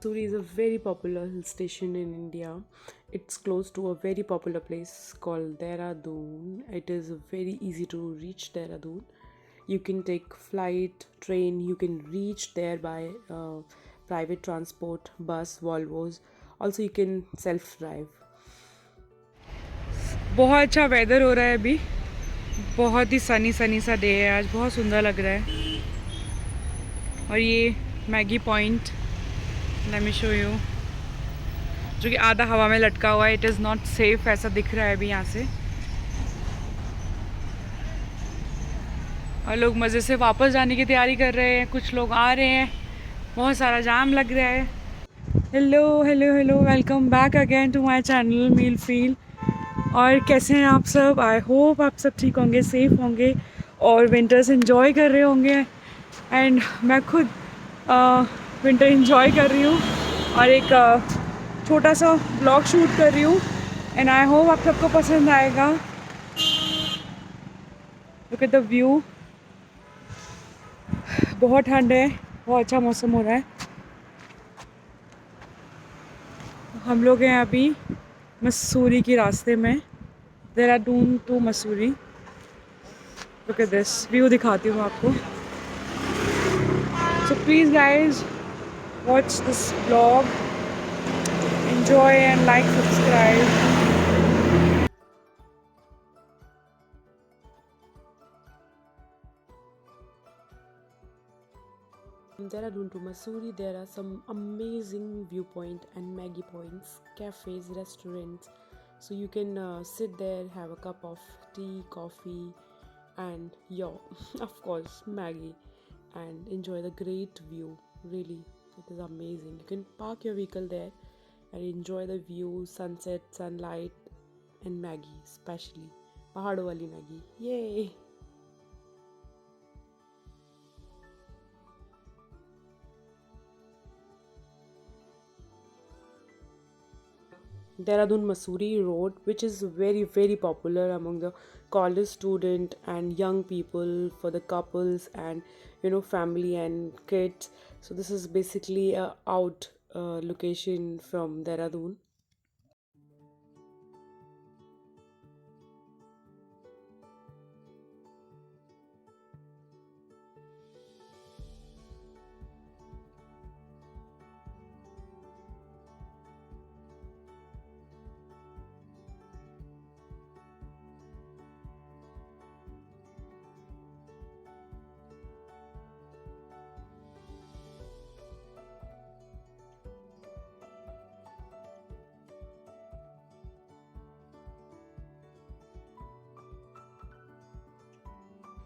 Mussoorie is a very popular hill station in India. It's close to a very popular place called Dehradun. It is very easy to reach Dehradun. You can take flight, train, you can reach there by private transport, bus, Volvos. Also, you can self drive. बहुत अच्छा weather हो रहा है अभी, बहुत ही सनी सनी सा day है आज, बहुत सुंदर लग रहा है। और ये Maggi point, late me show you, जो कि आधा हवा में लटका हुआ है। इट इज़ नॉट सेफ ऐसा दिख रहा है अभी यहाँ से। और लोग मज़े से वापस जाने की तैयारी कर रहे हैं, कुछ लोग आ रहे हैं, बहुत सारा जाम लग रहा है। Hello hello hello, welcome back again to my channel meal feel. और कैसे हैं आप सब? आई होप आप सब ठीक होंगे, सेफ होंगे और विंटर्स इन्जॉय कर रहे होंगे। एंड मैं खुद विंटर इन्जॉय कर रही हूँ और एक छोटा सा ब्लॉग शूट कर रही हूँ। एंड आई होप आप सबको पसंद आएगा। लुक एट द व्यू, बहुत ठंड है, बहुत अच्छा मौसम हो रहा है। हम लोग हैं अभी मसूरी के रास्ते में, Dehradun to Mussoorie. Look at this view, दिखाती हूँ आपको। So please guys, watch this vlog, enjoy and like, subscribe. From Dehradun to Mussoorie, there are some amazing viewpoint and Maggie points, cafes, restaurants. So you can sit there, have a cup of tea, coffee, and of course, Maggie, and enjoy the great view. Really, it is amazing. You can park your vehicle there and enjoy the view, sunset, sunlight, and Maggie, especially Pahado wali Maggie. Yay! Dehradun Mussoorie Road, which is very popular among the college student and young people, for the couples and family and kids. So this is basically a out location from Dehradun.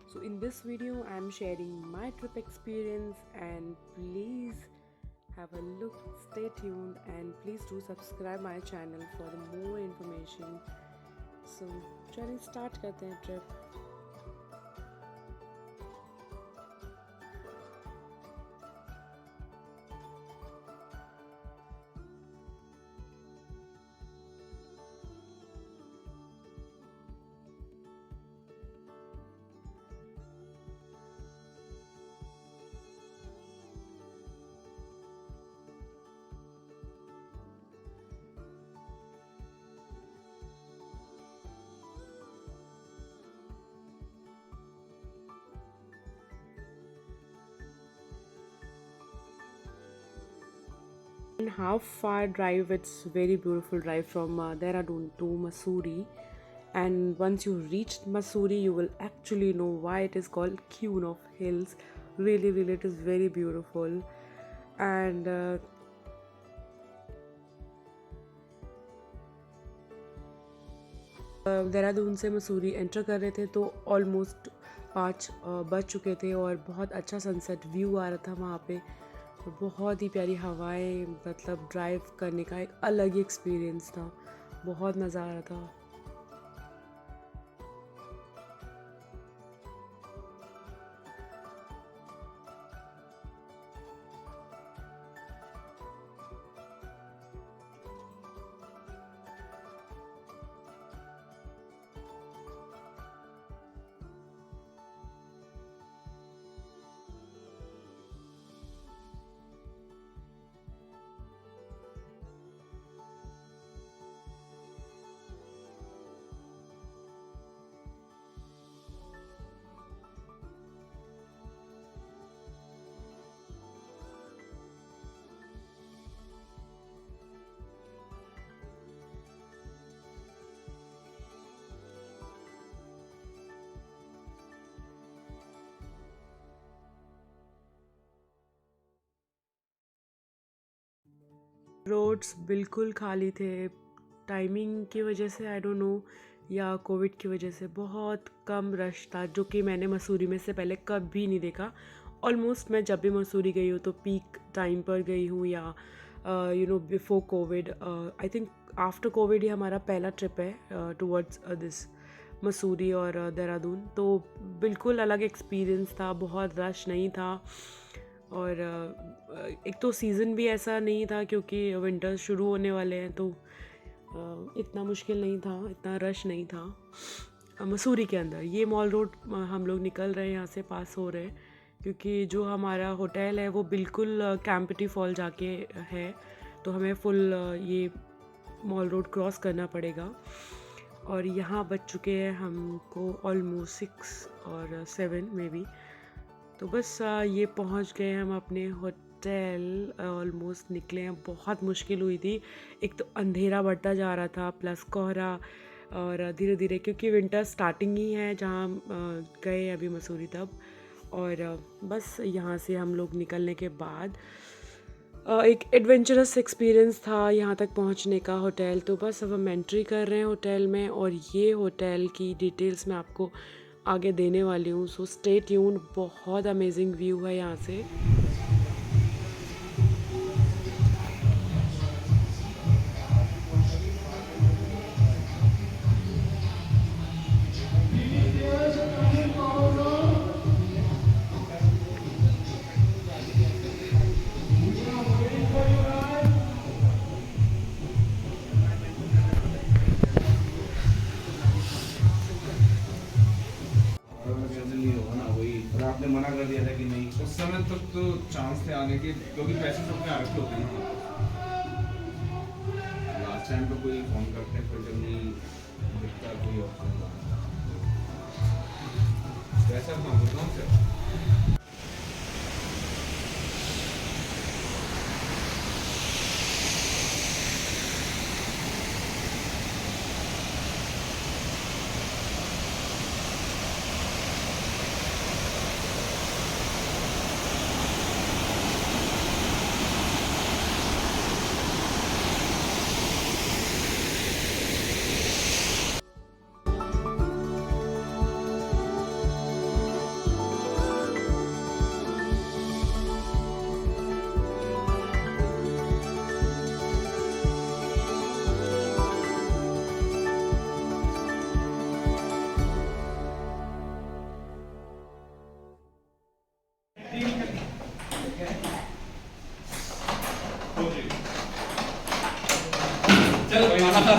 So in this video I'm sharing my trip experience, and please have a look, stay tuned, and please do subscribe my channel for the more information. So चलिए start करते हैं trip. And half far drive, it's very beautiful drive from Dehradun to Mussoorie. And once you reach Mussoorie, you will actually know why it is called Queen of Hills. Really, it is very beautiful. And Dehradun से Mussoorie enter कर रहे थे तो almost 5 बज चुके थे और बहुत अच्छा सनसेट व्यू आ रहा था वहाँ पे। बहुत ही प्यारी हवाएं, मतलब ड्राइव करने का एक अलग ही एक्सपीरियंस था, बहुत मज़ा आ रहा था। रोड्स बिल्कुल खाली थे, टाइमिंग की वजह से आई डोंट नो या कोविड की वजह से बहुत कम रश था, जो कि मैंने मसूरी में से पहले कभी नहीं देखा। ऑलमोस्ट मैं जब भी मसूरी गई हूँ तो पीक टाइम पर गई हूँ या before Covid. I think after Covid ही हमारा पहला ट्रिप है टुवर्ड्स दिस मसूरी और देहरादून। तो बिल्कुल अलग एक्सपीरियंस था, बहुत रश नहीं था और एक तो सीज़न भी ऐसा नहीं था क्योंकि विंटर्स शुरू होने वाले हैं, तो इतना मुश्किल नहीं था, इतना रश नहीं था मसूरी के अंदर। ये मॉल रोड हम लोग निकल रहे हैं, यहाँ से पास हो रहे हैं क्योंकि जो हमारा होटल है वो बिल्कुल कैंपटी फॉल जाके है, तो हमें फुल ये मॉल रोड क्रॉस करना पड़ेगा। और यहाँ बज चुके हैं हमको ऑलमोस्ट 6 और 7 में भी। तो बस ये पहुँच गए हम अपने होटल, ऑलमोस्ट निकले हैं। बहुत मुश्किल हुई थी, एक तो अंधेरा बढ़ता जा रहा था प्लस कोहरा, और धीरे धीरे क्योंकि विंटर स्टार्टिंग ही है जहाँ गए अभी मसूरी तब। और बस यहाँ से हम लोग निकलने के बाद एक एडवेंचरस एक्सपीरियंस था यहाँ तक पहुँचने का होटल। तो बस अब हम एंट्री कर रहे हैं होटल में और ये होटल की डिटेल्स मैं आपको आगे देने वाली हूँ, सो स्टे ट्यून्ड। बहुत अमेजिंग व्यू है यहाँ से। आपने मना कर दिया था कि नहीं, उस समय तक तो चांस थे आने के, क्योंकि पैसे सबने आ रखे होते हैं ना। लास्ट टाइम तो कोई फोन करते हैं, फिर जब नहीं दिखता कोई ऑप्शन पैसा कहाँ बताऊँ सर।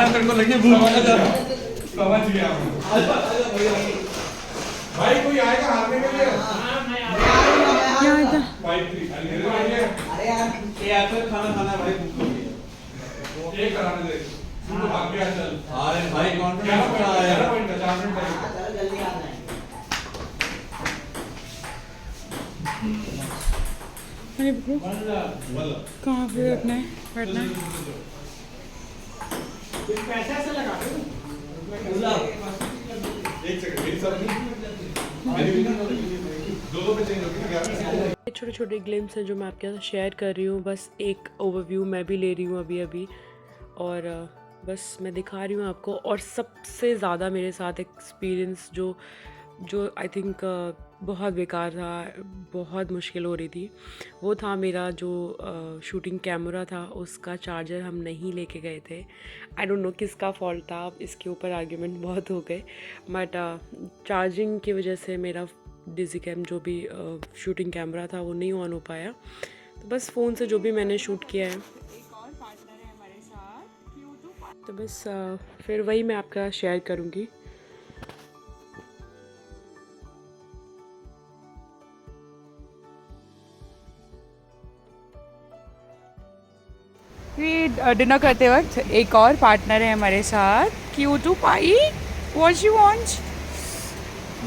तेरे को लगे समझ गया भाई। कोई आएगा हारने के लिए? क्या था? 5-3 अरे यार तो खाना खाना भाई, भूख लगी है। एक कराने दे तू तो भाग गया। चल अरे भाई कॉन्फिडेंस का आया 4 मिनट चल जल्दी आना है। अरे कहाँ पे रखना है, बैठना है? पैसा से लगा एक सेकंड मेरी सब दो पे चेंज होगी। छोटे छोटे ग्लिम्स हैं जो मैं आपके साथ शेयर कर रही हूँ, बस एक ओवरव्यू मैं भी ले रही हूँ अभी अभी, और बस मैं दिखा रही हूँ आपको। और सबसे ज़्यादा मेरे साथ एक्सपीरियंस जो आई थिंक बहुत बेकार था, बहुत मुश्किल हो रही थी, वो था मेरा जो शूटिंग कैमरा था, उसका चार्जर हम नहीं लेके गए थे। आई डोंट नो किसका फॉल्ट था, इसके ऊपर आर्ग्यूमेंट बहुत हो गए, बट चार्जिंग की वजह से मेरा डिजिकैम जो भी शूटिंग कैमरा था वो नहीं ऑन हो पाया। तो बस फ़ोन से जो भी मैंने शूट किया है, तो बस फिर वही मैं आपका शेयर करूँगी। डिनर करते वक्त एक और पार्टनर है हमारे साथ, cutie pie. What you want?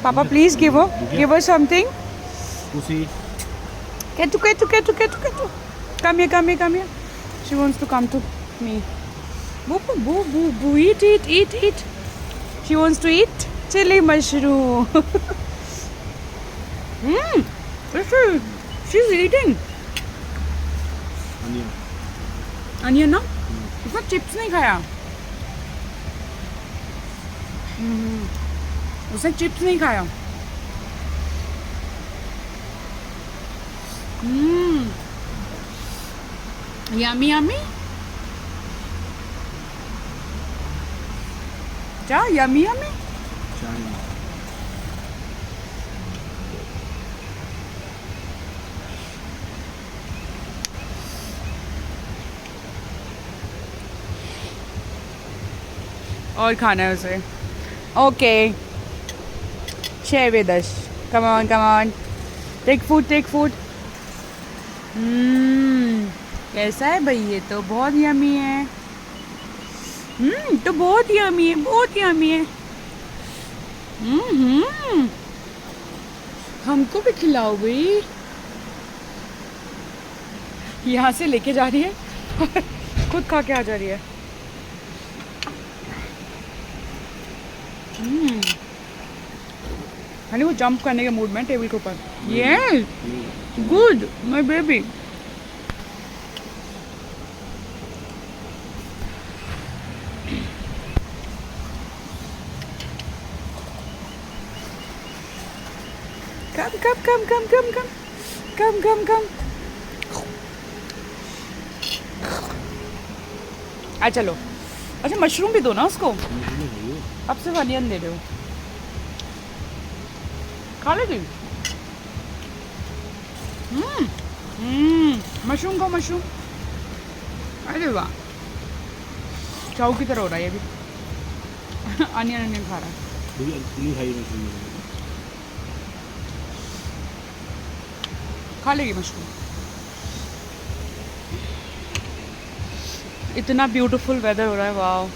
पापा please give her something. Pussy. Get to. Come here. She wants to come to me. Boo. Eat. She wants to eat chili mushroom. She's eating. Onion. Onion ना, उसने chips नहीं खाया। उसने chips नहीं खाया। Yummy yummy, क्या yummy yummy. और खाना है उसे। Okay, share with us, come on come on, take food take food. कैसा है भाई? ये तो बहुत यम्मी है। तो बहुत यम्मी है, बहुत यम्मी है। हमको भी खिलाओ भाई। यहाँ से लेके जा रही है और खुद खा के आ जा रही है। हनी वो जंप करने के मूड में टेबल के ऊपर। ये गुड माय बेबी। कम कम कम कम कम कम कम कम कम। आ चलो। अच्छा मशरूम भी दो ना उसको। अब सिर्फ अनियन दे रहे हो। खा लेगी। मशरूम खाओ मशरूम। अरे वाह, चाऊ की तरह हो रहा है ये भी। अनियन अनियन खा रहा है। खा लेगी मशरूम। इतना ब्यूटीफुल वेदर हो रहा है, वाह।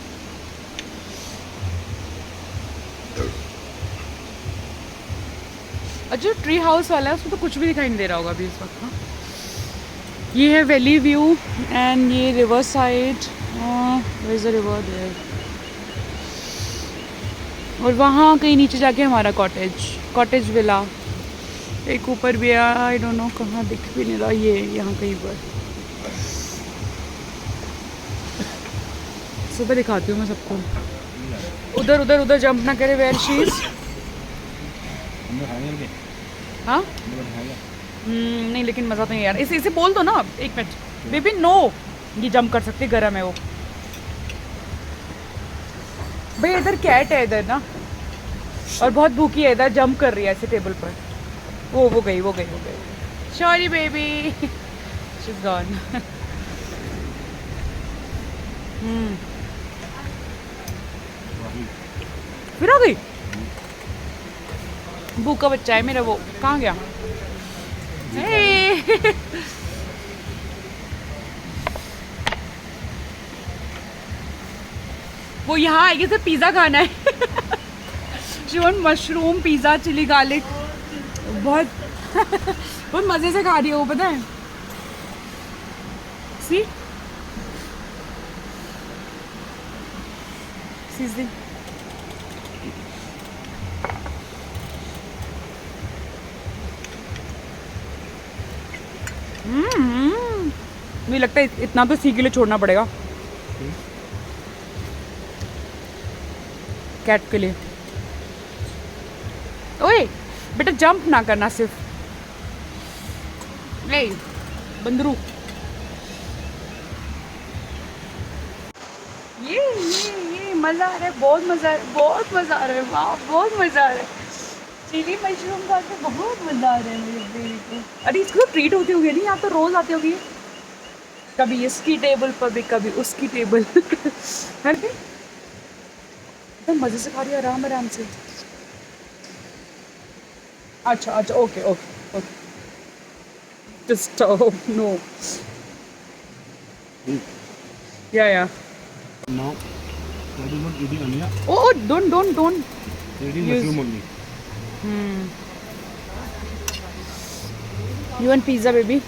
अच्छा ट्री हाउस वाला है, उसमें तो कुछ भी दिखाई नहीं दे रहा होगा अभी इस वक्त। हाँ, ये है वैली व्यू एंड ये river side. Where is the river there. और वहाँ कहीं नीचे जाके हमारा कॉटेज विला। एक ऊपर भी है, आई डोंट नो कहाँ, दिख भी नहीं रहा। ये यहाँ कहीं पर। सुबह दिखाती हूँ मैं सबको। उधर उधर उधर जंप ना करे। Where she is. हाँ नहीं, लेकिन मज़ा तो नहीं यार। इसे बोल दो ना। एक मिनट बेबी, नो। ये जंप कर सकती, गर्म है वो। भाई इधर कैट है इधर ना, और बहुत भूखी है इधर, जंप कर रही है ऐसे टेबल पर। वो गई। Sorry baby, she is gone. फिर आ गई। भूखा बच्चा है मेरा। वो कहाँ गया? वो यहाँ आएगी, सिर्फ पिज़्ज़ा खाना है। She want mushroom pizza chili garlic. बहुत बहुत मज़े से खा रही है वो, पता है। सी सीज़ी। मुझे लगता है इतना तो सी के लिए छोड़ना पड़ेगा कैट के लिए। ओए बेटा, जंप ना करना सिर्फ। ए बंदरू। ये मज़ा आ रहा है, बहुत मज़ा आ रहा है, बहुत मज़ा आ रहा है। वाह बहुत मज़ा आ रहा है। चिली मशरूम खा के बहुत मज़ा आ रहा है मेरे बेबी को। अरे इसको ट्रीट होती होगी नहीं? आप तो रोज़ आते होगी, कभी इसकी टेबल पर भी कभी उसकी टेबल। है ना? तो मज़े से खा रही है, आराम आराम से। अच्छा ओके डिस्टर्ब नो। या Now, that is not eating onion. Oh, don't. Eating Use- mushroom only. You want pizza baby?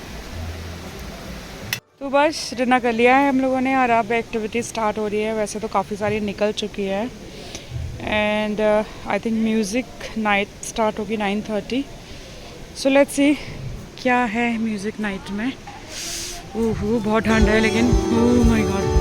तो बस डिनर कर लिया है हम लोगों ने, और अब एक्टिविटी स्टार्ट हो रही है। वैसे तो काफ़ी सारी निकल चुकी है, and I think music night start होगी 9:30। सो लेट्स सी क्या है म्यूज़िक नाइट में। ओह बहुत ठंड है लेकिन, ओह माय गॉड।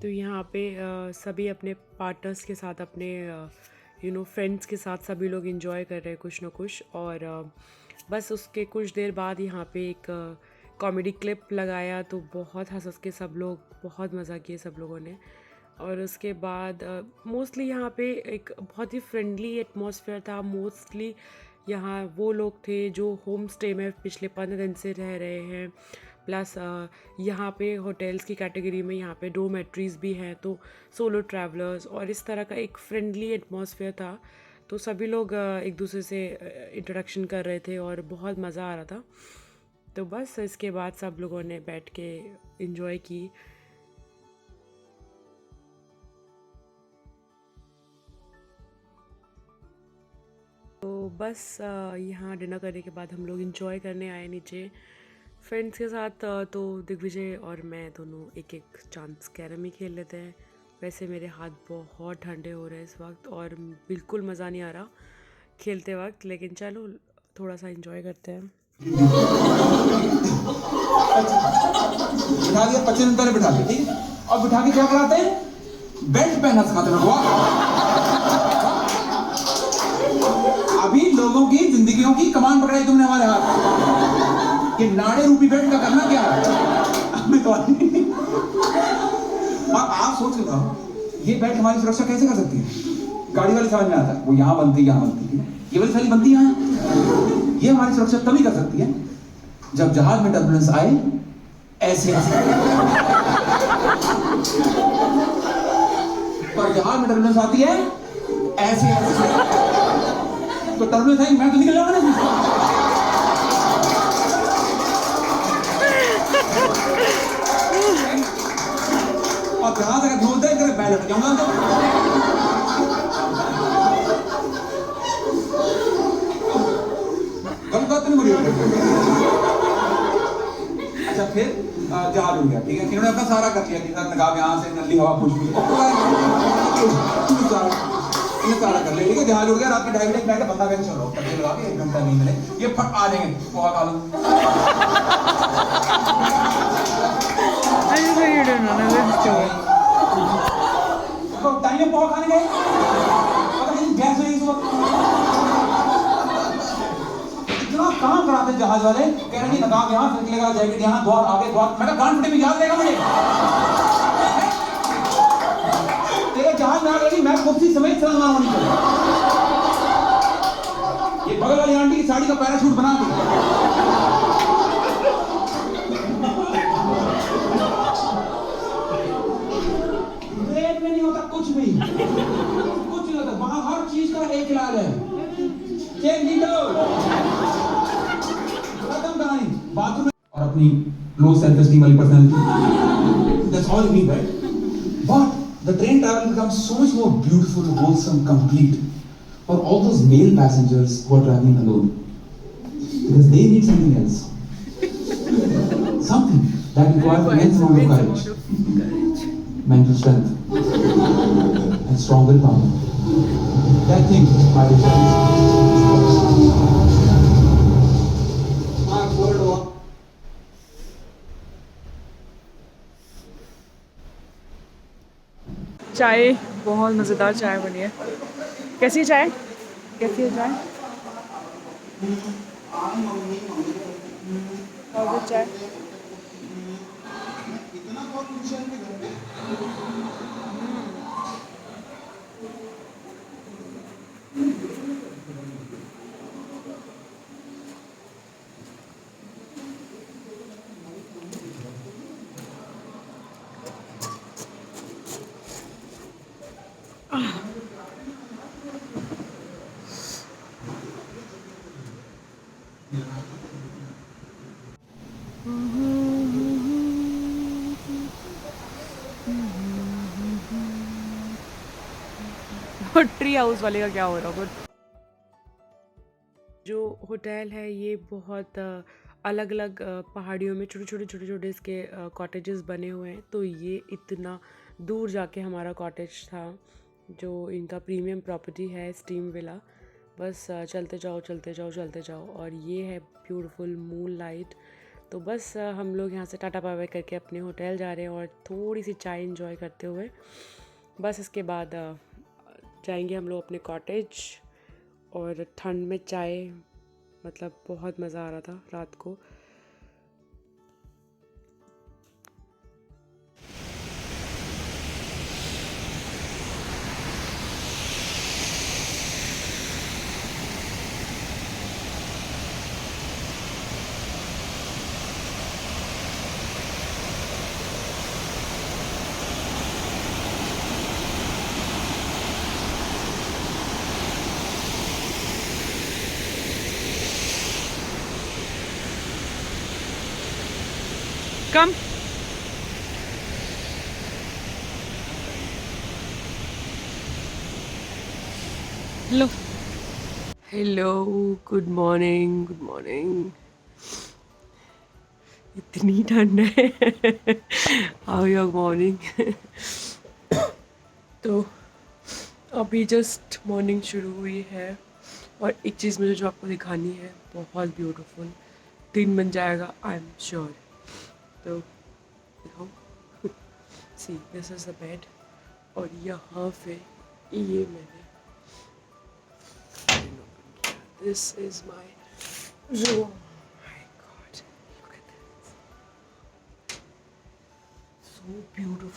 तो यहाँ पे सभी अपने पार्टनर्स के साथ, अपने फ्रेंड्स के साथ सभी लोग एंजॉय कर रहे हैं कुछ ना कुछ। और बस उसके कुछ देर बाद यहाँ पे एक कॉमेडी क्लिप लगाया, तो बहुत हंस हंस के सब लोग, बहुत मज़ा किए सब लोगों ने। और उसके बाद मोस्टली यहाँ पे एक बहुत ही फ्रेंडली एटमॉस्फेयर था। मोस्टली यहाँ वो लोग थे जो होम स्टे में पिछले 15 दिन से रह रहे हैं। प्लस यहाँ पे होटल्स की कैटेगरी में यहाँ पे डोरमेट्रीज़ भी हैं, तो सोलो ट्रैवलर्स और इस तरह का एक फ्रेंडली एटमॉस्फेयर था। तो सभी लोग एक दूसरे से इंट्रोडक्शन कर रहे थे और बहुत मज़ा आ रहा था। तो बस इसके बाद सब लोगों ने बैठ के एंजॉय की। तो बस यहाँ डिनर करने के बाद हम लोग एंजॉय करने आए नीचे फ्रेंड्स के साथ। तो दिग्विजय और मैं दोनों एक एक चांस कैरम ही खेल लेते हैं। वैसे मेरे हाथ बहुत ठंडे हो रहे हैं इस वक्त और बिल्कुल मज़ा नहीं आ रहा खेलते वक्त, लेकिन चलो थोड़ा सा एंजॉय करते हैं। बिठा दिया 25 मिनट पहले बिठा दिया, ठीक है। और बिठा के क्या कराते हैं, बेल्ट पहनना सिखाते हैं। अभी लोगों की जिंदगियों की कमान पकड़ाई तुमने हमारे हाथ कि नाड़े रूपी बेल्ट का करना क्या है। तो आप सोच रहे हो ये बेल्ट हमारी सुरक्षा कैसे कर सकती है। गाड़ी वाली समझ में आता है, वो यहाँ बनती है, ये वाली सारी बनती यहाँ है। ये हमारी सुरक्षा तभी कर सकती है जब जहाज में टर्बुलेंस आए, ऐसे पर जहाज में टर्बुलेंस आती है ऐसे तो टर्बुलेंस आई, मैं तो निकल जाऊंगा ना। और जहाज अगर धोते हैं मैं लट जाऊंगा। गलत बात नहीं बोली। अच्छा फिर जहाज उड़ गया, ठीक है। इन्होंने अपना सारा कर लिया कि सर नकाब यहाँ से नली हवा पूछ सारा कर लिया, ठीक है। जहाज उड़ गया, रात की 2:30 बजे बैठे बंदा बैठ चलो पत्ते लगा के 1 घंटा नहीं मिले, ये फट आ जाएंगे पोहा खा लो। तो टाइम में पोहा खाने गए, पता नहीं गैस नहीं इस वक्त। इतना काम कराते जहाज वाले, कह रहे हैं नकाब यहाँ से निकलेगा, जैकेट यहाँ, द्वार आगे द्वार। मैं गांड फटे में याद रहेगा मुझे। तेरे जहाज में आ गई, मैं कुर्सी समेत चलना नहीं चाहिए। ये बगल वाली आंटी की साड़ी का पैराशूट बना दी। ट्रेन में नहीं होता कुछ भी, कुछ नहीं होता वहां। हर चीज का एक इलाज है। खत्म कहानी। बाथरूम में और अपनी लो सेल्फ एस्टीम वाली personality, that's all you need, right? But the train travel becomes so much more beautiful, wholesome, complete for all those male passengers who are traveling alone, because they need something else, something that requires immense amount of courage, mental strength, and strong willpower. That thing, my dear friends, Mark Ward. चाय, बहुत मज़ेदार चाय बनी है। कैसी चाय, कैसी है चाय? और चाय ट्री हाउस वाले का क्या हो रहा है? जो होटल है ये बहुत अलग अलग पहाड़ियों में छोटे छोटे इसके कॉटेजेस बने हुए हैं। तो ये इतना दूर जाके हमारा कॉटेज था, जो इनका प्रीमियम प्रॉपर्टी है स्टीम विला। बस चलते जाओ चलते जाओ चलते जाओ, और ये है ब्यूटीफुल मून लाइट। तो बस हम लोग यहाँ से टाटा बाय बाय करके अपने होटल जा रहे हैं और थोड़ी सी चाय एंजॉय करते हुए बस इसके बाद जाएंगे हम लोग अपने कॉटेज। और ठंड में चाय, मतलब बहुत मज़ा आ रहा था रात को। कम लो। Hello, good morning, good morning. इतनी ठंड है। How your morning? तो अभी जस्ट मॉर्निंग शुरू हुई है, और एक चीज़ मुझे जो आपको दिखानी है, बहुत ब्यूटीफुल दिन बन जाएगा, आई एम श्योर। तो देखो, see this is the bed, और यहाँ पे ये मैंने this is my room. My God, look at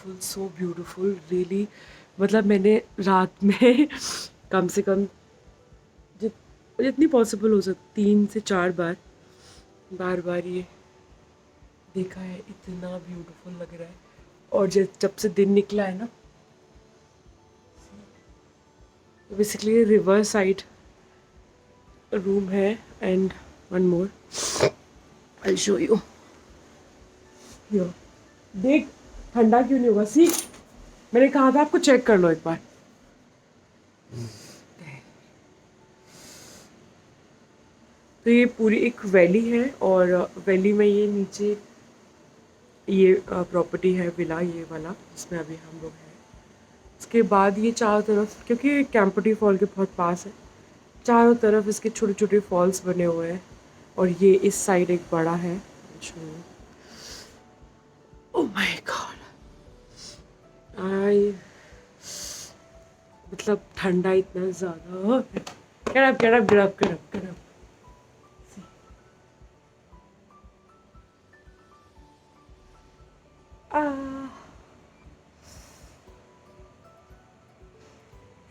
this, so beautiful really. मतलब मैंने रात में कम से कम जितनी पॉसिबल हो सकती 3 से 4 बार ये देखा है। इतना ब्यूटीफुल लग रहा है। और जब से दिन निकला है ना, बेसिकली रिवर साइड रूम है। And one more, I show you. देख, ठंडा क्यों नहीं होगा? सी, मैंने कहा था आपको चेक कर लो एक बार। तो ये पूरी एक वैली है, और वैली में ये नीचे ये प्रॉपर्टी है विला, ये वाला जिसमें अभी हम लोग हैं। इसके बाद ये चारों तरफ, क्योंकि कैंपटी फॉल के बहुत पास है, चारों तरफ इसके छोटे छोटे फॉल्स बने हुए हैं। और ये इस साइड एक बड़ा है। ओह माय गॉड, आई मतलब ठंडा इतना ज़्यादा। get up.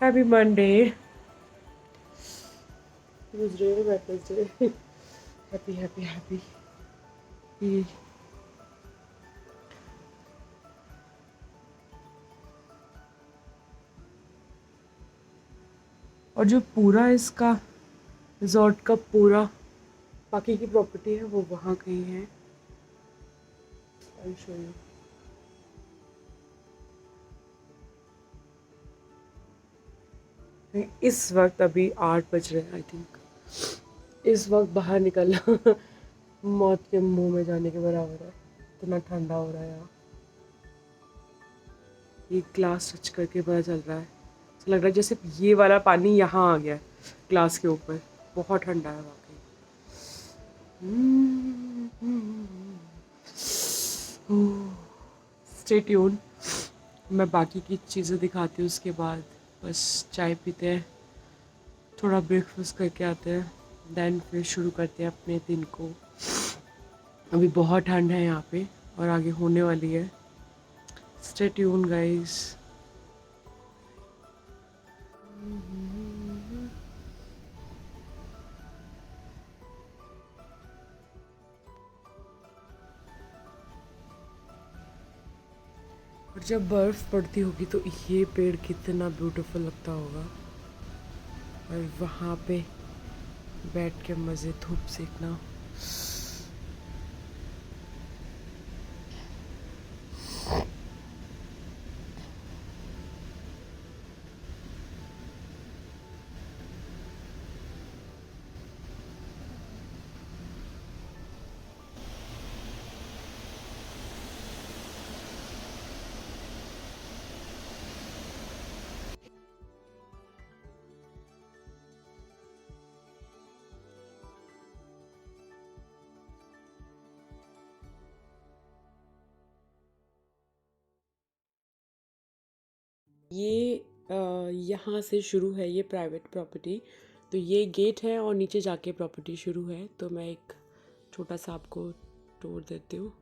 Happy Monday. It was really Wednesday. happy. ये और जो पूरा इसका रिजॉर्ट का पूरा बाकी की प्रॉपर्टी है वो वहाँ कहीं है। I'll show you. इस वक्त अभी 8 बज रहे हैं आई थिंक। इस वक्त बाहर निकलना मौत के मुंह में जाने के बराबर है, इतना ठंडा हो रहा है यहाँ। ये ग्लास टच करके पता चल रहा है, तो लग रहा है जैसे ये वाला पानी यहाँ आ गया है ग्लास के ऊपर। बहुत ठंडा है वाकई। स्टे ट्यून, मैं बाकी की चीज़ें दिखाती हूँ उसके बाद। बस चाय पीते हैं, थोड़ा ब्रेकफास्ट करके आते हैं, देन फिर शुरू करते हैं अपने दिन को। अभी बहुत ठंड है यहाँ पे और आगे होने वाली है। Stay tune guys. और जब बर्फ़ पड़ती होगी तो ये पेड़ कितना ब्यूटीफुल लगता होगा। और वहाँ पे बैठ के मज़े धूप सेकना। ये यहाँ से शुरू है, ये प्राइवेट प्रॉपर्टी। तो ये गेट है और नीचे जाके प्रॉपर्टी शुरू है। तो मैं एक छोटा सा आपको टूर देती हूँ।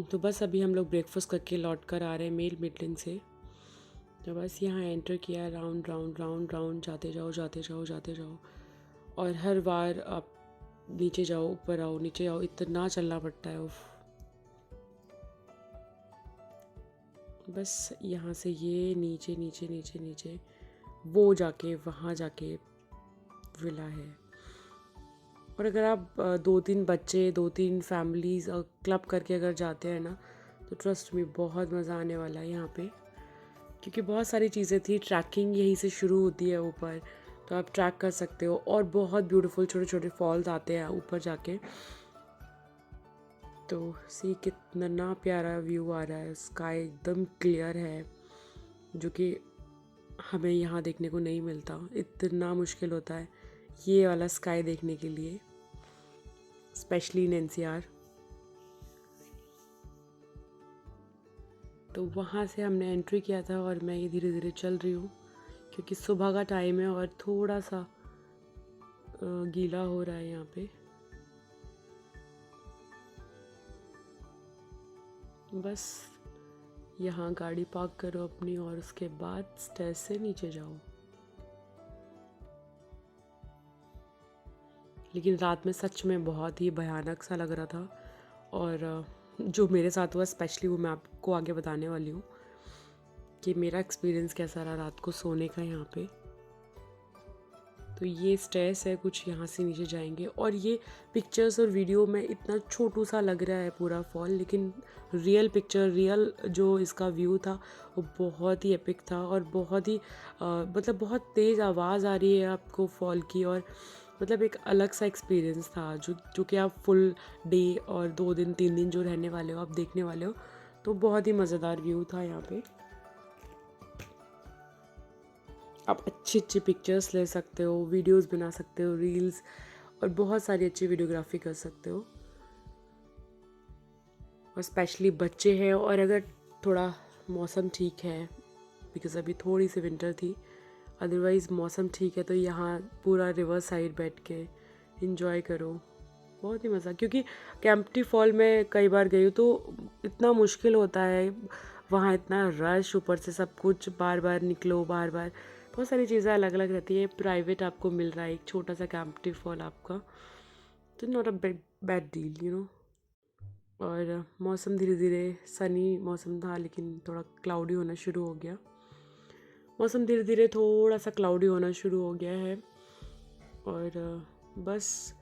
तो बस अभी हम लोग ब्रेकफास्ट करके लौट कर आ रहे हैं मेल मीटिंग से। तो बस यहाँ एंटर किया, राउंड राउंड राउंड राउंड जाते जाओ जाते जाओ जाते जाओ। और हर बार आप नीचे जाओ, ऊपर आओ, नीचे आओ, इतना चलना पड़ता है। उफ। बस यहाँ से ये नीचे नीचे नीचे नीचे वो जाके वहाँ जाके विला है। और अगर आप 2-3 बच्चे, 2-3 फैमिलीज़ और क्लब करके अगर जाते हैं ना, तो ट्रस्ट में बहुत मज़ा आने वाला है यहाँ पे। क्योंकि बहुत सारी चीज़ें थी, ट्रैकिंग यहीं से शुरू होती है ऊपर, तो आप ट्रैक कर सकते हो। और बहुत ब्यूटीफुल छोटे छोटे फॉल्स आते हैं ऊपर जाके। तो सी कितना प्यारा व्यू आ रहा है, स्काई एकदम क्लियर है, जो कि हमें यहाँ देखने को नहीं मिलता। इतना मुश्किल होता है ये वाला स्काई देखने के लिए, स्पेशली इन एनसीआर। तो वहाँ से हमने एंट्री किया था और मैं ये धीरे धीरे चल रही हूँ, क्योंकि सुबह का टाइम है और थोड़ा सा गीला हो रहा है यहाँ पे। बस यहाँ गाड़ी पार्क करो अपनी और उसके बाद स्टेज से नीचे जाओ। लेकिन रात में सच में बहुत ही भयानक सा लग रहा था। और जो मेरे साथ हुआ स्पेशली वो मैं आपको आगे बताने वाली हूँ कि मेरा एक्सपीरियंस कैसा रहा रात को सोने का यहाँ पे। तो ये स्टेयर्स है, कुछ यहाँ से नीचे जाएंगे। और ये पिक्चर्स और वीडियो में इतना छोटू सा लग रहा है पूरा फॉल, लेकिन रियल पिक्चर, रियल जो इसका व्यू था वो बहुत ही एपिक था। और बहुत ही मतलब बहुत तेज़ आवाज़ आ रही है आपको फॉल की। और मतलब एक अलग सा एक्सपीरियंस था जो कि आप फुल डे और 2 दिन 3 दिन जो रहने वाले हो, आप देखने वाले हो। तो बहुत ही मज़ेदार व्यू था यहाँ पे। आप अच्छी अच्छी पिक्चर्स ले सकते हो, वीडियोस बना सकते हो, रील्स, और बहुत सारी अच्छी वीडियोग्राफी कर सकते हो। और स्पेशली बच्चे हैं, और अगर थोड़ा मौसम ठीक है, बिकॉज़ अभी थोड़ी सी विंटर थी, अदरवाइज़ मौसम ठीक है, तो यहाँ पूरा रिवर साइड बैठ के इंजॉय करो। बहुत ही मज़ा, क्योंकि कैंपटी फॉल में कई बार गई हूँ तो इतना मुश्किल होता है वहाँ, इतना रश, ऊपर से सब कुछ बार बार निकलो, बार बार बहुत सारी चीज़ें अलग अलग रहती है। प्राइवेट आपको मिल रहा है एक छोटा सा कैंपटी फॉल आपका, तो not a bad deal, you know. और मौसम धीरे धीरे सनी मौसम था, लेकिन थोड़ा क्लाउडी होना शुरू हो गया। मौसम धीरे धीरे थोड़ा सा क्लाउडी होना शुरू हो गया है। और बस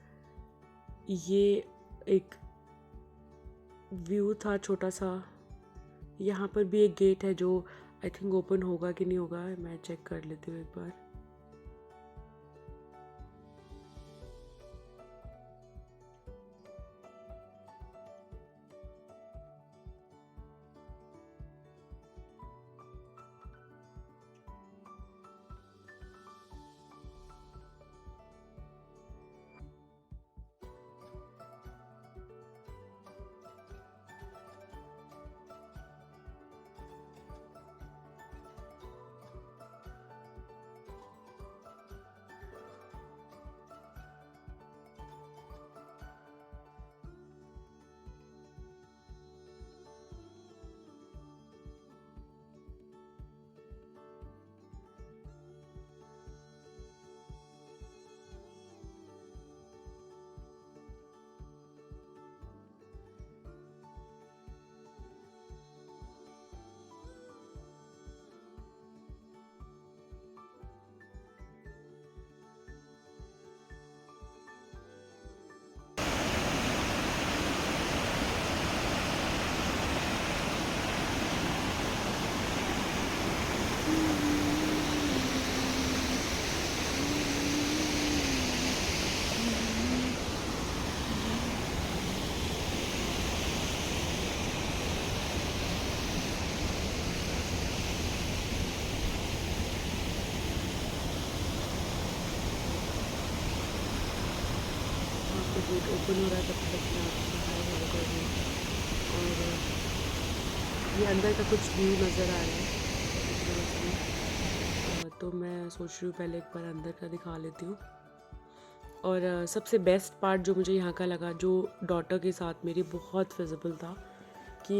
ये एक व्यू था छोटा सा। यहाँ पर भी एक गेट है जो आई थिंक ओपन होगा कि नहीं होगा, मैं चेक कर लेती हूँ एक बार। गेट ओपन हो रहा है तब तक मैं आपसे हाय हेलो कर रही हूँ। और ये अंदर का कुछ व्यू नज़र आ रहा है, तो मैं सोच रही हूँ पहले एक बार अंदर का दिखा लेती हूँ। और सबसे बेस्ट पार्ट जो मुझे यहाँ का लगा, जो डॉटर के साथ मेरी बहुत फिजिबल था, कि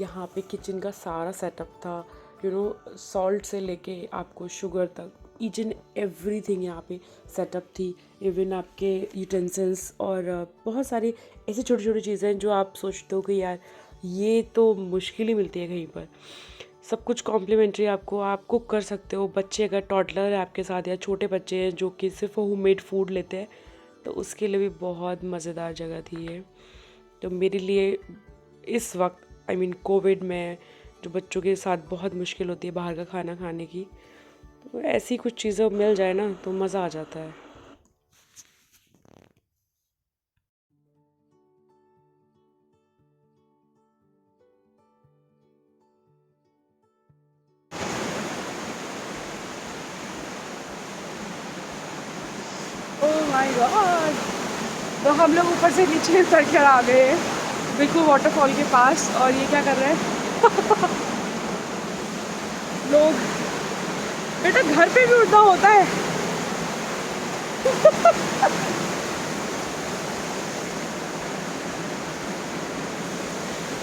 यहाँ पे किचन का सारा सेटअप था, सॉल्ट से लेके आपको शुगर तक, ईच एंड एवरीथिंग यहाँ पे सेटअप थी। इवन आपके यूटेंसिल्स और बहुत सारी ऐसी छोटी छोटी चीज़ें जो आप सोचते हो कि यार ये तो मुश्किल ही मिलती है कहीं पर। सब कुछ कॉम्प्लीमेंट्री, आपको आप कुक कर सकते हो। बच्चे अगर टॉडलर है आपके साथ या छोटे बच्चे हैं जो कि सिर्फ होममेड फूड लेते हैं, तो उसके लिए भी बहुत मज़ेदार जगह थी ये। तो मेरे लिए इस वक्त कोविड में जो बच्चों के साथ बहुत मुश्किल होती है बाहर का खाना खाने की, तो ऐसी कुछ चीज़ें मिल जाए ना तो मज़ा आ जाता है। ओह माय गॉड, तो हम लोग ऊपर से नीचे उतर कर आ गए हैं बिल्कुल वाटरफॉल के पास। और ये क्या कर रहे हैं लोग? बेटा घर पे भी उड़ना होता है।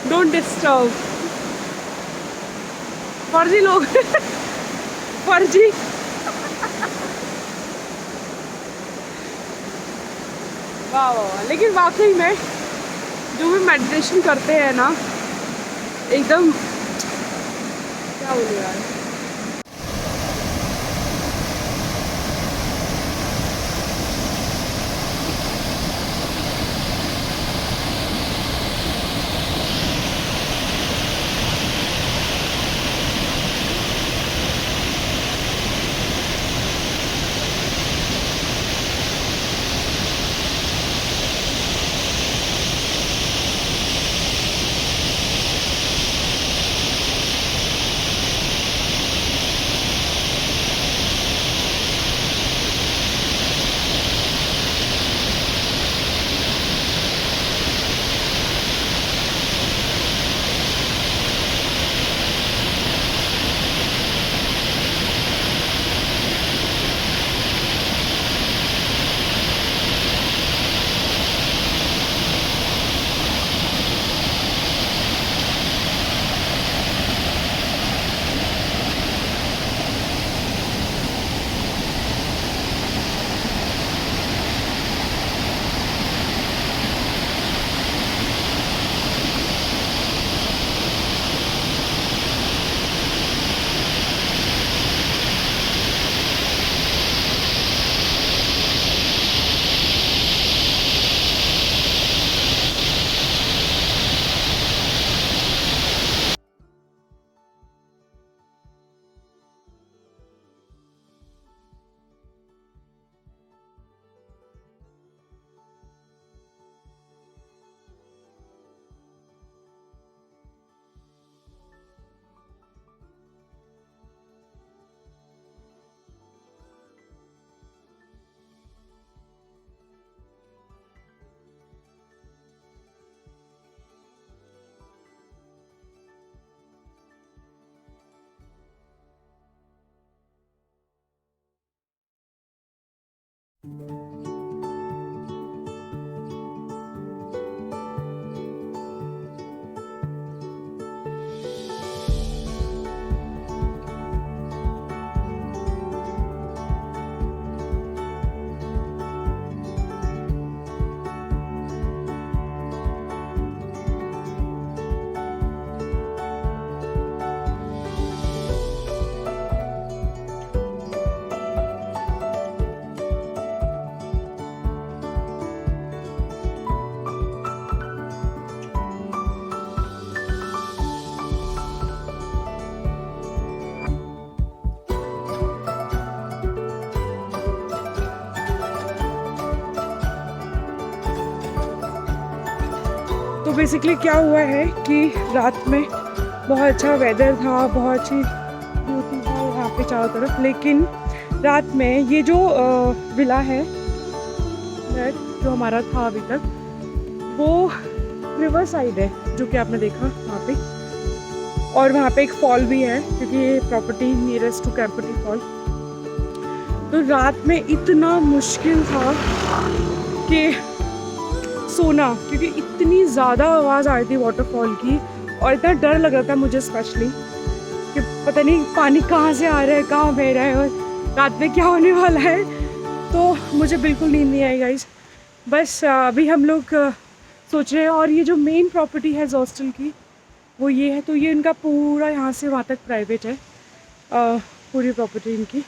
डोंट डिस्टर्ब फर्जी लोग। फर्जी। वाह वाह, लेकिन वाकई में जो भी मेडिटेशन करते हैं ना, एकदम क्या बोलूं यार। तो बेसिकली क्या हुआ है कि रात में बहुत अच्छा वेदर था, बहुत अच्छी ब्यूटी था यहाँ पे चारों तरफ, लेकिन रात में ये जो विला है, शायद जो हमारा था अभी तक, वो रिवर साइड है जो कि आपने देखा वहाँ पे। और वहाँ पे एक फॉल भी है क्योंकि ये property nearest to Kempty fall. तो रात में इतना मुश्किल था कि सोना, क्योंकि इतनी ज़्यादा आवाज़ आ रही थी वाटरफॉल की और इतना डर लग रहा था मुझे स्पेशली कि पता नहीं पानी कहाँ से आ रहा है, कहाँ बह रहा है और रात में क्या होने वाला है। तो मुझे बिल्कुल नींद नहीं आई गाइस। बस अभी हम लोग सोच रहे हैं। और ये जो मेन प्रॉपर्टी है हॉस्टल की वो ये है। तो ये इनका पूरा यहाँ से वहाँ तक प्राइवेट है, पूरी प्रॉपर्टी इनकी।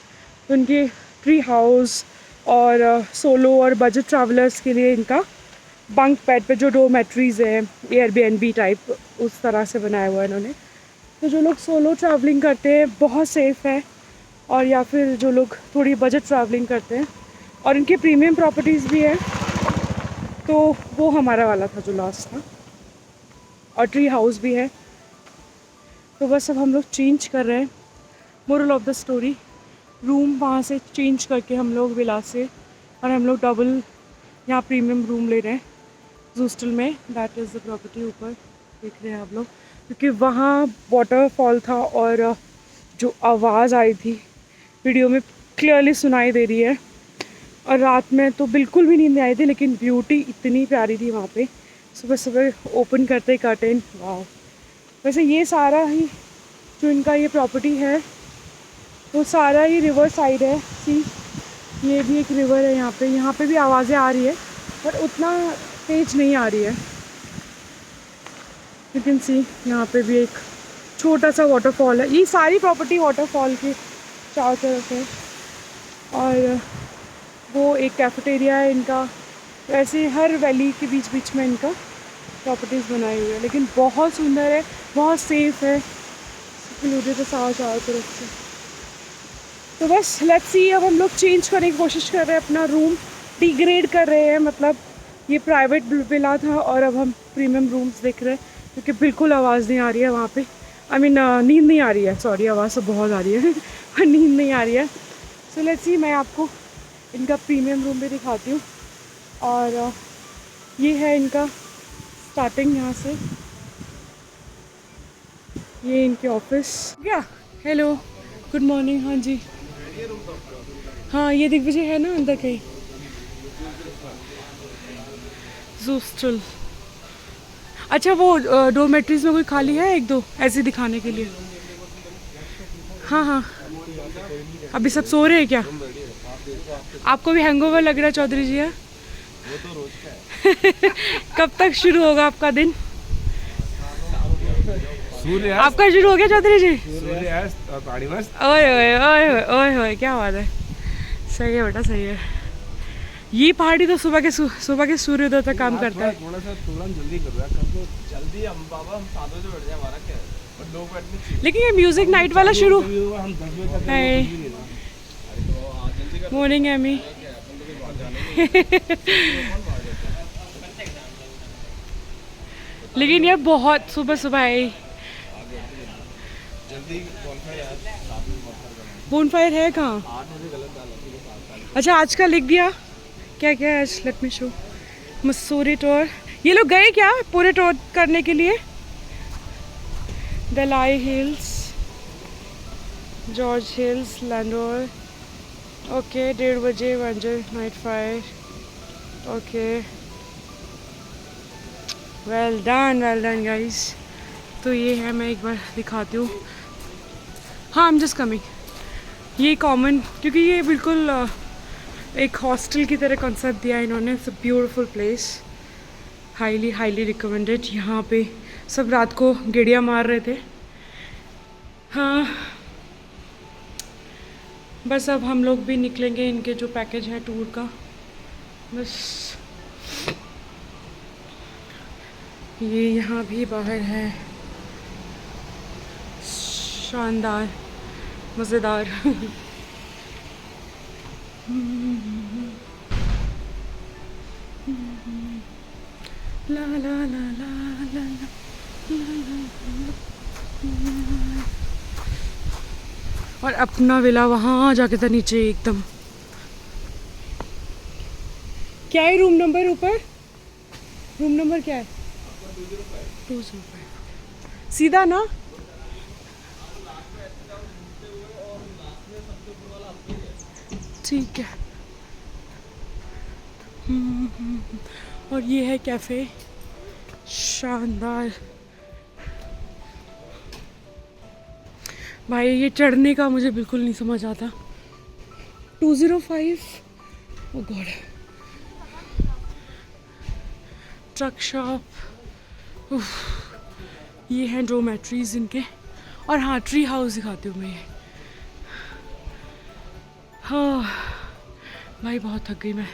तो इनके ट्री हाउस और सोलो और बजट ट्रैवलर्स के लिए इनका बंक बेड पे जो डोरमेट्रीज़ है एयरबीएनबी टाइप उस तरह से बनाया हुआ है इन्होंने। तो जो लोग सोलो ट्रैवलिंग करते हैं बहुत सेफ़ है, और या फिर जो लोग थोड़ी बजट ट्रैवलिंग करते हैं। और इनके प्रीमियम प्रॉपर्टीज़ भी है। तो वो हमारा वाला था जो लास्ट था, और ट्री हाउस भी है। तो बस अब हम लोग चेंज कर रहे हैं। Moral of the story, room वहाँ से चेंज करके हम लोग विलास से, और हम लोग डबल यहाँ प्रीमियम रूम ले रहे हैं हॉस्टल में। दैट इज़ द प्रॉपर्टी ऊपर देख रहे हैं आप लोग, क्योंकि वहाँ वाटरफॉल था और जो आवाज़ आई थी वीडियो में क्लियरली सुनाई दे रही है। और रात में तो बिल्कुल भी नींद नहीं आई थी, लेकिन ब्यूटी इतनी प्यारी थी वहाँ पे। सुबह सुबह ओपन करते कर्टेन, वाह। वैसे ये सारा ही जो इनका ये प्रॉपर्टी है वो सारा ही रिवर साइड है। सी, ये भी एक रिवर है यहाँ पे भी आवाज़ें आ रही है पर उतना तेज नहीं आ रही है। यू कैन सी यहाँ पे भी एक छोटा सा वाटरफॉल है। ये सारी प्रॉपर्टी वाटरफॉल के चारों तरफ है। और वो एक कैफेटेरिया है इनका। वैसे हर वैली के बीच बीच में इनका प्रॉपर्टीज़ बनाई हुई है, लेकिन बहुत सुंदर है, बहुत सेफ़ है, सिक्योरिटी तो चारों तरफ से। तो बस लेट्स सी, अब हम लोग चेंज करने की कोशिश कर रहे हैं, अपना रूम डिग्रेड कर रहे हैं। मतलब ये प्राइवेट विला था और अब हम प्रीमियम रूम्स देख रहे हैं, क्योंकि बिल्कुल आवाज़ नहीं आ रही है वहाँ पे। आई मीन नींद नहीं आ रही है, सॉरी, आवाज़ तो बहुत आ रही है पर नींद नहीं आ रही है। सो लेट्स सी, मैं आपको इनका प्रीमियम रूम भी दिखाती हूँ। और ये है इनका स्टार्टिंग यहाँ से, ये इनके ऑफिस। क्या, हेलो, गुड मॉर्निंग। हाँ जी, हाँ ये दिग्विजय है ना अंदर कहीं, हॉस्टल। अच्छा, वो डोरमेट्रीज में कोई खाली है एक दो ऐसे दिखाने के लिए? हाँ हाँ, अभी सब सो रहे हैं क्या? आपको भी हैंगओवर लग रहा है चौधरी जी? है वो तो रोज का है। कब तक शुरू होगा आपका दिन? आपका शुरू हो गया चौधरी जी? ओए ओए ओए ओए ओए, क्या बात है। सही है बेटा, सही है। ये पहाड़ी तो सुबह के सूर्योदय तक काम करता है। थोड़ा सा तुरंत जल्दी कर रहा है, जल्दी हम बाबा हम 7 बजे बैठ जाए, हमारा क्या है, और लोग बैठने चाहिए। लेकिन ये म्यूजिक नाइट वाला शुरू, हम 10 बजे तक मॉर्निंग एमी। लेकिन ये बहुत सुबह सुबह है। बोनफायर है कहाँ? अच्छा, आज का लिख दिया क्या क्या है आज? Let me show. Mussoorie tour, ये लोग गए क्या पूरे टूर करने के लिए? Dalai Hills, George Hills, Landour. Okay, 1:30 बजे वंजर night fire. Okay, well done guys. तो ये है, मैं एक बार दिखाती हूँ। हाँ, आई एम जस्ट कमिंग। ये कॉमन, क्योंकि ये बिल्कुल एक हॉस्टल की तरह कॉन्सेप्ट दिया है इन्होंने। It's a beautiful place, highly recommended. यहाँ पे सब रात को गेड़िया मार रहे थे। हाँ, बस अब हम लोग भी निकलेंगे, इनके जो पैकेज है टूर का। बस ये यहाँ भी बाहर है, शानदार, मज़ेदार। ला ला ला ला ला और अपना विला वहाँ जाके था नीचे एकदम। क्या है रूम नंबर ऊपर? रूम नंबर क्या है? 205। सीधा ना? ठीक है। और ये है कैफ़े, शानदार। भाई ये चढ़ने का मुझे बिल्कुल नहीं समझ आता। 205, ओह गॉड। ट्रक शॉप, ये हैं डोमेट्रीज इनके। और हाँ, ट्री हाउस दिखाती हूँ मैं ये। हाँ भाई बहुत थक गई मैं।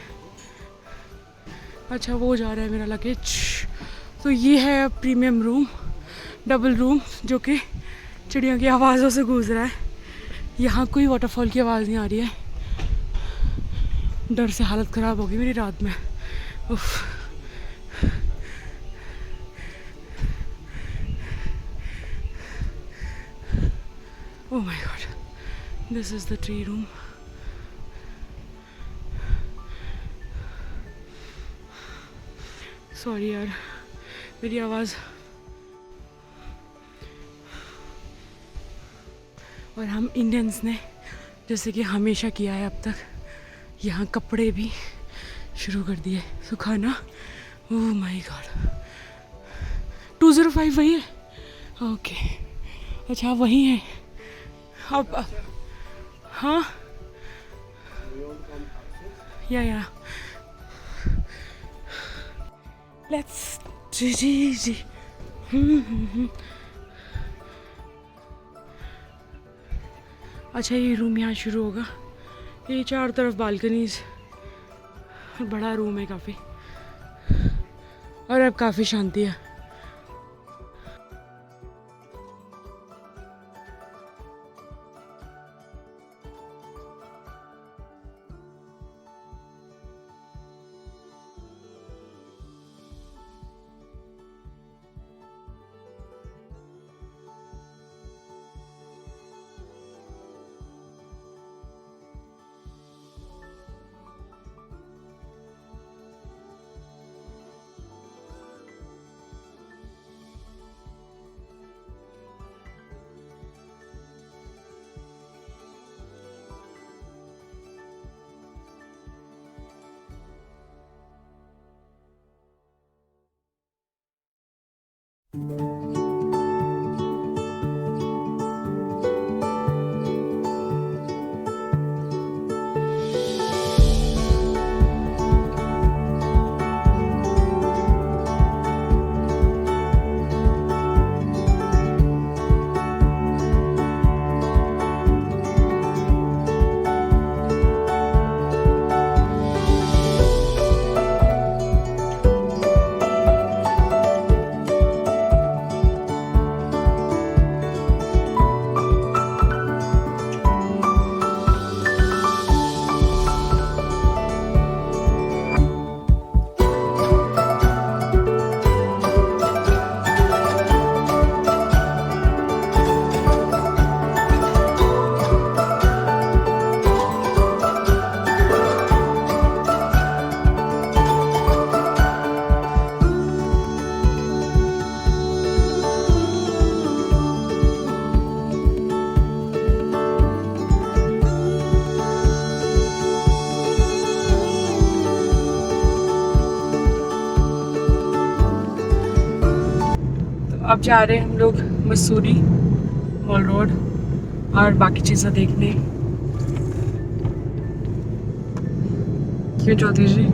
अच्छा वो जा रहा है मेरा लगेज। तो ये है प्रीमियम रूम, डबल रूम, जो कि चिड़ियों की आवाज़ों से गूंज रहा है। यहाँ कोई वाटरफॉल की आवाज़ नहीं आ रही है। डर से हालत ख़राब हो गई मेरी रात में। उफ। Oh my god, this is the tree room. Sorry यार, मेरी आवाज़। और हम इंडियंस ने जैसे कि हमेशा किया है अब तक, यहाँ कपड़े भी शुरू कर दिए सुखाना। ओह माय गॉड, 205 वही है? ओके, अच्छा वही है। अब हाँ या लेट्स जी। अच्छा ये रूम यहाँ शुरू होगा। ये चारों तरफ बालकनीज, बड़ा रूम है काफ़ी। और अब काफ़ी शांति है। अब जा रहे हैं हम लोग मसूरी मॉल रोड और बाकी चीज़ें देखने। क्यों चौधरी जी?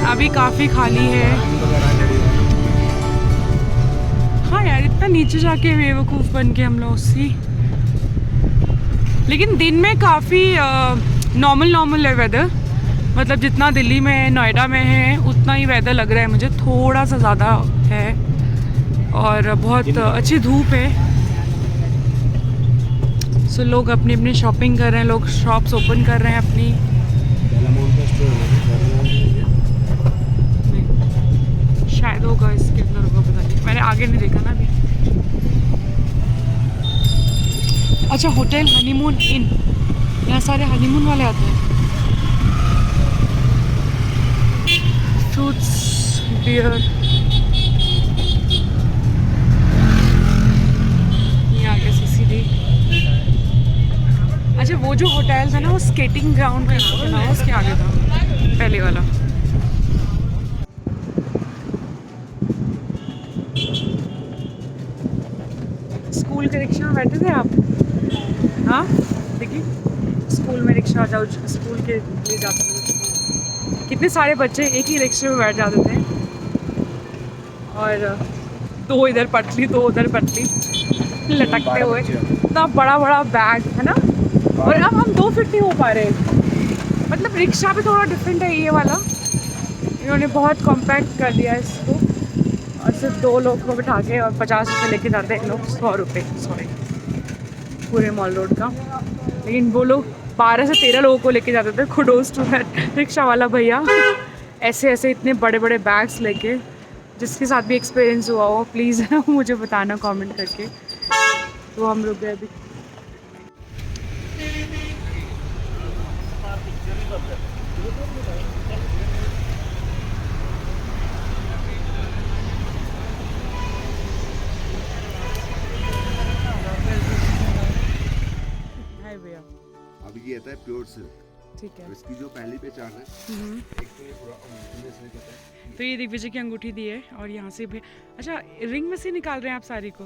अभी काफ़ी खाली है। हाँ यार, इतना नीचे जाके बेवकूफ़ बन के हम लोग सी। लेकिन दिन में काफ़ी नॉर्मल है वेदर, मतलब जितना दिल्ली में नोएडा में है उतना ही वेदर लग रहा है मुझे, थोड़ा सा ज़्यादा है और बहुत अच्छी धूप है। सो लोग अपनी अपनी शॉपिंग कर रहे हैं, लोग शॉप्स ओपन कर रहे हैं अपनी। नहीं, शायद होगा इसके अंदर होगा, पता नहीं, मैंने आगे नहीं देखा ना अभी। अच्छा, होटल हनीमून इन, यहाँ सारे हनीमून वाले आते हैं। फ्रूट्स, बियर, ये आ गया सीसीडी। अच्छा, वो जो होटल था ना वो स्केटिंग ग्राउंड का ना, उसके आगे था पहले वाला। स्कूल के रिक्शा में बैठे थे आप? हाँ देखिए, स्कूल में रिक्शा जाओ, स्कूल के लिए जाते थे, कितने सारे बच्चे एक ही रिक्शे में बैठ जाते थे और दो इधर पटली दो उधर पटली लटकते हुए, इतना बड़ा बड़ा बैग है ना। और अब हम 2 फीट नहीं हो पा रहे, मतलब रिक्शा भी थोड़ा डिफरेंट है ये वाला, इन्होंने बहुत कॉम्पैक्ट कर दिया है इसको, और सिर्फ 2 लोग को बिठा के और 50 रुपये लेके जाते हैं लोग, 100 रुपये सॉरी पूरे मॉल रोड का। लेकिन वो लोग 12 से 13 लोगों को लेके जाते थे, खुडोस टू दैट रिक्शा वाला भैया। ऐसे ऐसे इतने बड़े बड़े बैग्स लेके, जिसके साथ भी एक्सपीरियंस हुआ हो प्लीज़ मुझे बताना कमेंट करके। तो हम लोग गए अभी, हाय भैया। अब ये आता है प्योर सिल्क, ठीक है, इसकी जो पहली पहचान है, एक तो ये पूरा अंगूठी में से निकलता है। तो ये दिग्विजय की अंगूठी दी है और यहाँ से भी, अच्छा रिंग में से निकाल रहे हैं आप साड़ी को,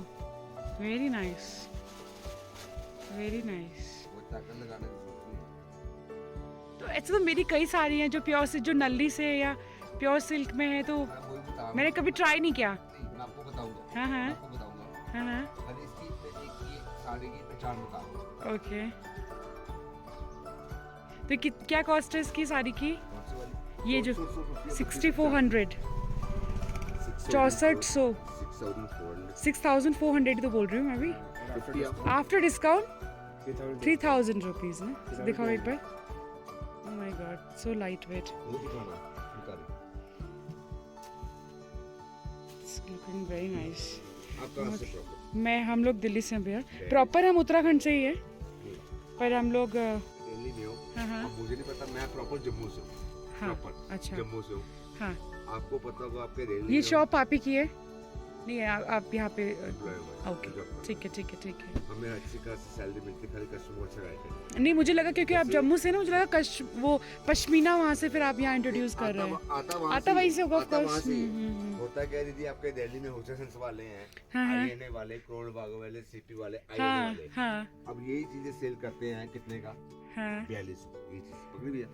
वेरी नाइस वेरी नाइस। वो ताकत लगाने की जरूरत नहीं तो ऐसे तो मेरी कई साड़ी हैं जो प्योर से, जो नल्ली से या प्योर सिल्क में है, तो है। मैं वही बता रहा हूँ। मैंने कभी ट्राई नहीं किया। नहीं, मैं आपको बताऊंगा। हाँ, हाँ। मैं आपको बताऊंगा। हाँ हाँ, अरे इसकी एक ये साड़ी की पहचान बता रहा हूँ। ओके। तो क्या कॉस्ट है इसकी साड़ी की? कौन सी वाली? ये जो 6400, 6400, 6400 तो बोल रही हूँ मैं अभी, 50 आफ्टर डिस्काउंट 3000 रुपीज़ ना। दिखाओ एक बार, oh my God, so light weight, वो दिखाना, दिखा दे। It's looking very nice. आप कहाँ से प्रॉपर? मैं, हम लोग दिल्ली से हैं भैया, प्रॉपर हम उत्तराखंड से ही है, पर हम लोग दिल्ली में हो। हाँ हाँ अब मुझे नहीं पता, मैं प्रॉपर जम्मू से हूँ। हाँ, प्रॉपर अच्छा जम्मू से हूँ। हाँ। आपको पता होगा आपके रेल ये शॉप आप ही की है? नहीं है, आप यहाँ पे, ओके, ओके ठीक है ठीक है ठीक है। हमें अच्छी खासी सैलरी मिलती, खाली कस्टमर से रहते। नहीं, मुझे लगा क्योंकि आप जम्मू से ना, मुझे लगा वो पश्मीना वहाँ से फिर आप यहाँ इंट्रोड्यूस कर रहे हैं। आता वहीं से होगा, ऑफ कोर्स। होता क्या है दीदी, आपके दिल्ली में होटल्स वाले हैं, हाँ, हाँ। आईएनए वाले, करोड़ बाग वाले, सिटी वाले, आईएनए हाँ वाले। हाँ अब यही चीजें सेल करते हैं कितने का? हाँ, 4200। ये चीज पकड़ी भैया,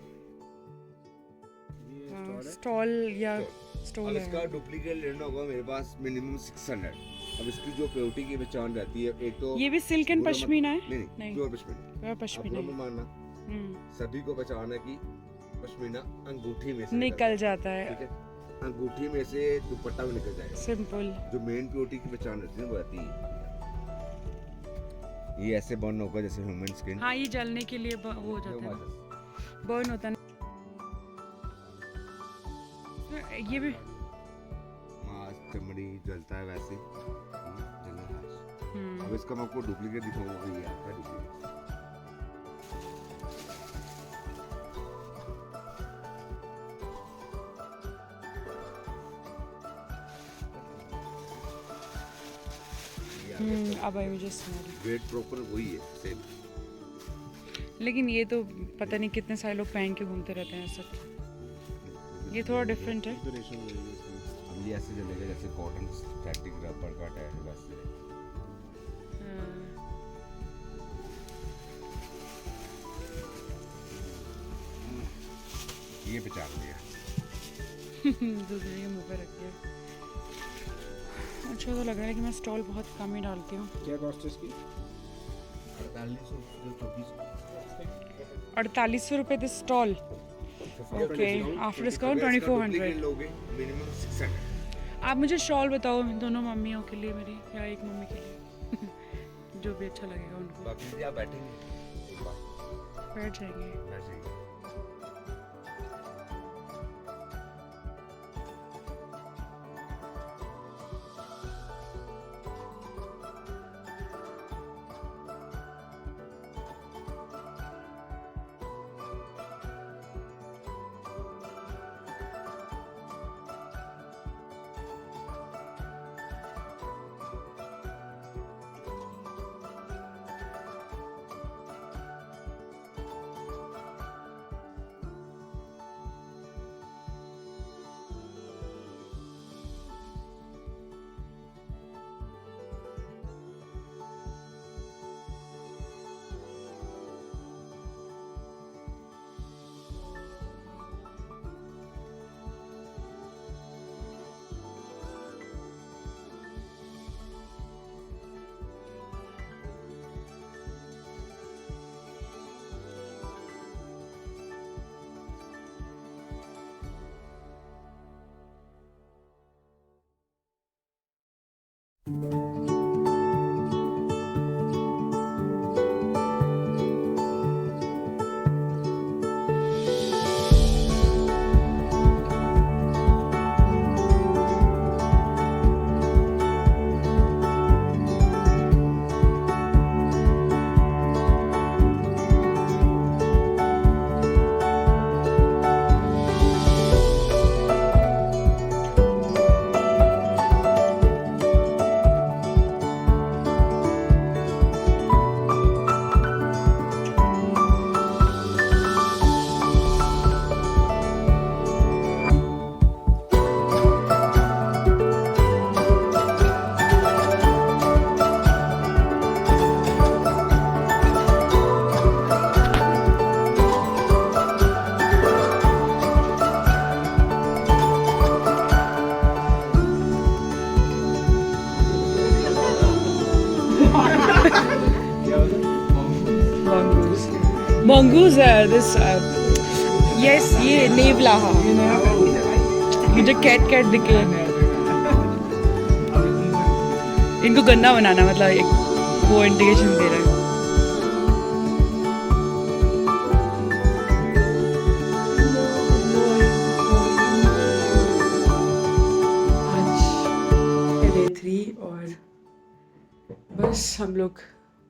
स्टॉल या अब स्टॉल इसका है। डुप्लीकेट लेना होगा मेरे पास मिनिमम 600। अब इसकी जो प्योरिटी की पहचान रहती है, एक तो ये भी सिल्क एंड पूरा पश्मीना है? नहीं नहीं। प्योर पश्मीना। प्योर पश्मीना अब है। मानना सभी को पहचान है कि पश्मीना अंगूठी में से निकल जाता है, ठीक है, अंगूठी में से दुपट्टा भी निकल जाएगा। सिंपल। जो मेन प्योरिटी की पहचान रहती है वो रहती है ये ऐसे बर्न होगा जैसे ह्यूमन स्किन। हाँ, ये जलने के लिए वो हो जाता है, बर्न होता है ना। ये भी मांस चमड़ी जलता है वैसे जलना है। अब इसका मैं आपको डुप्लीकेट दिखाऊंगा, ये आपका डुप्लीकेट। अब आई मुझे स्मेल, वेट प्रॉपर वही है सेम। लेकिन ये तो पता नहीं कितने सारे लोग पहन के घूमते रहते हैं सब, ये थोड़ा डिफरेंट है। अब ये ऐसे चलेगा जैसे कॉटन स्टैटिक रबर का है वैसे। ये पहचान लिया। दूसरे के मुंह पे रख दिया। अच्छा तो लग रहा है कि मैं स्टॉल बहुत कम ही डालती हूँ। क्या कॉस्ट है इसकी? 4800 रुपये this stall. Okay after discount 2400। लोगे मिनिमम 600। आप मुझे शॉल बताओ दोनों मम्मियों के लिए मेरी, या एक मम्मी के लिए जो भी अच्छा लगेगा उनको। बाकी यदि आप बैठेंगे एक बार बैठ जाएंगे। बैठ जाइए। Mongoose है this yes ये नेवला मुझे कैट दिखे। इनको गन्ना बनाना मतलब एक वो इंडिकेशन दे रहा है। आज डे 3 और बस हम लोग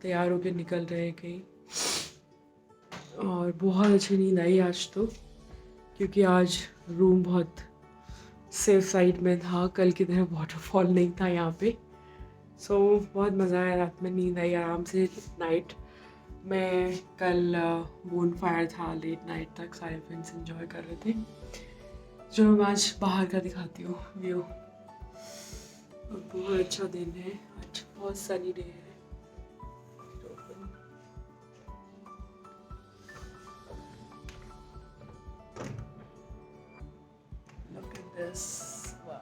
तैयार होके निकल रहे हैं कहीं। और बहुत अच्छी नींद आई आज तो, क्योंकि आज रूम बहुत सेफ साइड में था। कल की तरह वाटरफॉल नहीं था यहाँ पे। सो बहुत मज़ा आया, रात में नींद आई आराम से। नाइट में कल बोन फायर था, लेट नाइट तक सारे फ्रेंड्स एंजॉय कर रहे थे। जो मैं आज बाहर का दिखाती हूँ व्यू। और बहुत अच्छा दिन है आज, बहुत सनी डे है। Look at this. Wow.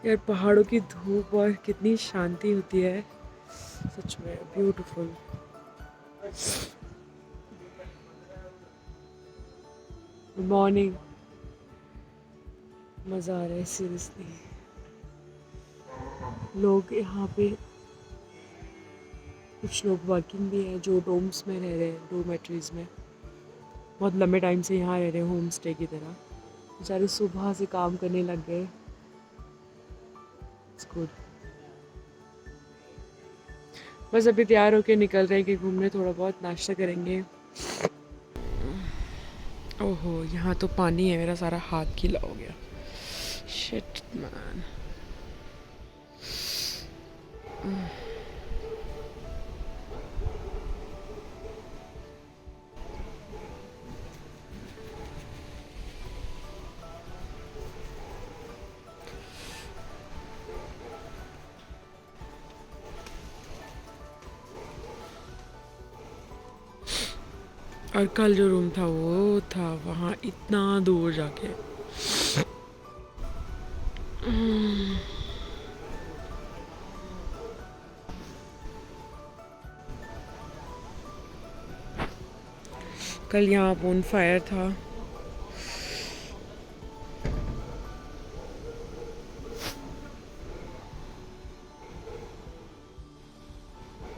यार पहाड़ों की धूप और कितनी शांति होती है, सच में ब्यूटीफुल। मॉर्निंग मज़ा आ रहा है सीरियसली। लोग यहाँ पे कुछ लोग वर्किंग भी हैं जो डोम्स में रह रहे हैं, डोमेट्रीज में बहुत लंबे टाइम से यहाँ रह रहे हैं, होम स्टे की तरह। बेचारे सुबह से काम करने लग गए। It's good. बस अभी तैयार होके निकल रहे हैं कि घूमने, थोड़ा बहुत नाश्ता करेंगे। ओहो यहाँ तो पानी है, मेरा सारा हाथ गीला हो गया। Shit man. और कल जो रूम था वो था वहाँ इतना दूर जाके। कल यहाँ बोन फायर था।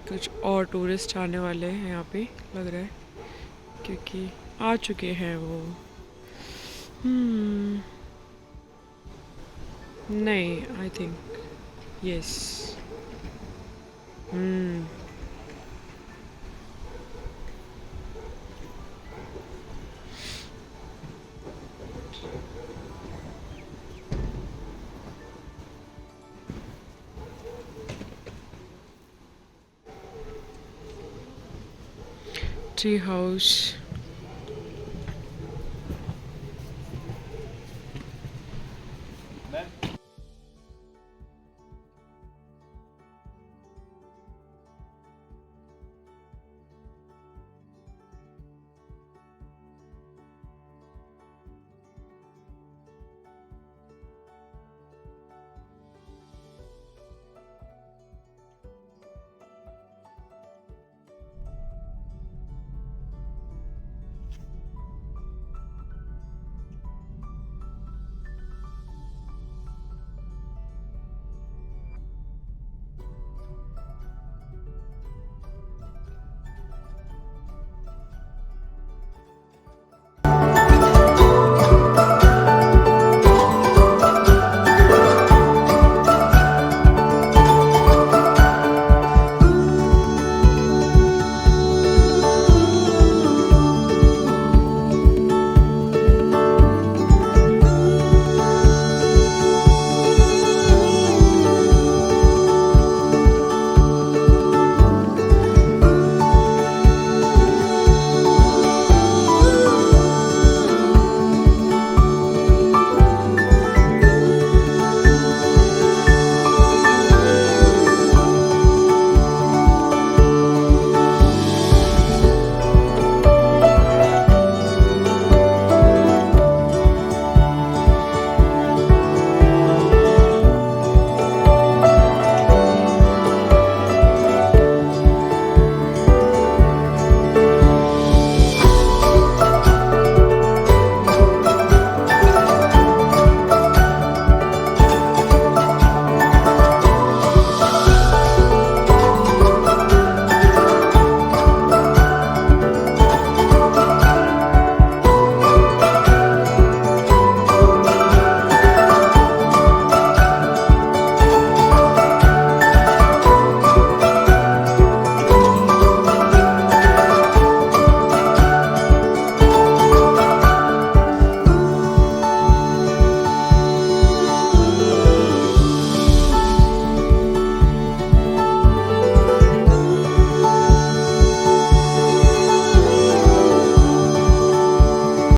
कुछ और टूरिस्ट आने वाले हैं यहाँ पे लग रहा है, क्योंकि आ चुके हैं वो। नहीं, I think yes. Tree house